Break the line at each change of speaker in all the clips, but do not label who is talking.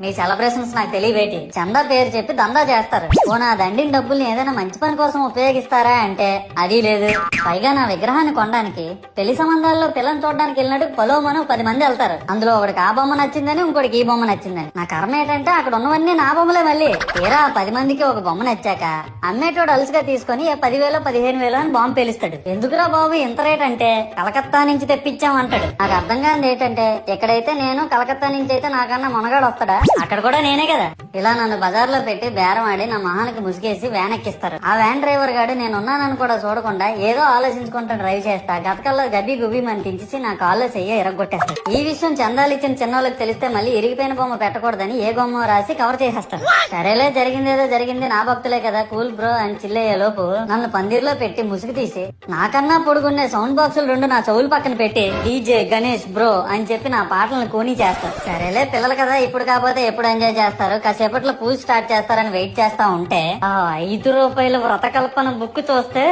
మీ celebrations నాకు తెలియబేటి చందా పేరు చెప్పి దందా చేస్తారు. ఓ నా దండిన డబ్బుల్ని ఏదైనా మంచి పని కోసం ఉపయోగిస్తారా అంటే అది లేదు. పైగా నా విగ్రహాన్ని కొనడానికి పెళ్లి సంబంధాల్లో పిల్లని చూడడానికి వెళ్ళినట్టు పొలోమను 10 మంది వెళ్తారు. అందులో ఒకడికి ఆ బొమ్మ నచ్చిందని, ఇంకోటికి ఈ బొమ్మ నచ్చిందని. నా కర్మ ఏంటంటే అక్కడ ఉన్నవన్నీ నా బొమ్మలే. మళ్ళీ తీరా 10 మందికి ఒక బొమ్మ నచ్చాక అమ్మేటోడు అలుసుగా తీసుకొని 10,000 15,000 అని బాంబు పేలుస్తాడు. ఎందుకురా బాబు ఇంత రేట్ అంటే కలకత్తా నుంచి తెప్పించాం అంటాడు. నాకు అర్థం కానిది ఏంటంటే ఎక్కడైతే నేను కలకత్తా నుంచి అయితే నాకన్నా మొనగాడు వస్తాడా, అక్కడ కూడా నేనే కదా. ఇలా నన్ను బజార్లో పెట్టి బేరం ఆడి నా మొహానికి ముసుగేసి వ్యాన్ ఎక్కిస్తారు. ఆ వ్యాన్ డ్రైవర్ గాడు నేనున్నానని కూడా చూడకుండా ఏదో ఆలోచించుకుంటూ డ్రైవ్ చేస్తా గతకల్లో గబ్బి గుబ్బి మన తించేసి నా కాల్లో చెయ్యి ఎరగొట్టేస్తాడు. ఈ విషయం చందాలు ఇచ్చిన చిన్నోళ్ళకి తెలిస్తే మళ్ళీ ఇరిగిపోయిన బొమ్మ పెట్టకూడదని ఏ బొమ్మ రాసి కవర్ చేసేస్తాడు. సరేలే జరిగిందేదో జరిగింది, నా భక్తులే కదా కూల్ బ్రో అని చిల్లయ్యే లోపు నన్ను పందిర్లో పెట్టి ముసుగు తీసి నాకన్నా పొడుగుండే సౌండ్ బాక్సులు 2 నా చెవులు పక్కన పెట్టి డీజే గణేష్ బ్రో అని చెప్పి నా పాటలను కూని చేస్తారు. సరేలే పిల్లలు కదా ఇప్పుడు కాకపోతే ఎప్పుడు ఎంజాయ్ చేస్తారు, కాసేపట్లో పూజ స్టార్ట్ చేస్తారని వెయిట్ చేస్తా ఉంటే ఆ 5 రూపాయల వ్రతకల్పన బుక్ చూస్తే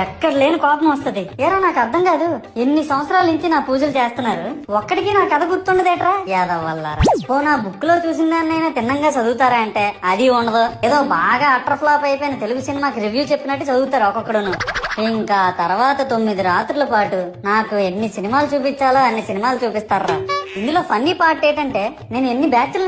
ఎక్కడ లేని కోపం వస్తది. ఏరా నాకు అర్థం కాదు, ఎన్ని సంవత్సరాల నుంచి నా పూజలు చేస్తున్నారు, ఒక్కడికి నా కథ గుర్తుండదేట్రా యాదవ్ వల్లారా. ఓ నా బుక్ లో చూసిన దాన్నైనా తిన్నంగా చదువుతారా అంటే అది ఉండదు. ఏదో బాగా అటర్ ఫ్లాప్ అయిపోయిన తెలుగు సినిమాకి రివ్యూ చెప్పినట్టు చదువుతారు ఒక్కొక్కడును. ఇంకా తర్వాత 9 రాత్రుల పాటు నాకు ఎన్ని సినిమాలు చూపించాలో అన్ని సినిమాలు చూపిస్తారా. ఇందులో ఫన్నీ పార్ట్ ఏంటంటే నేను ఎన్ని బ్యాచ్లు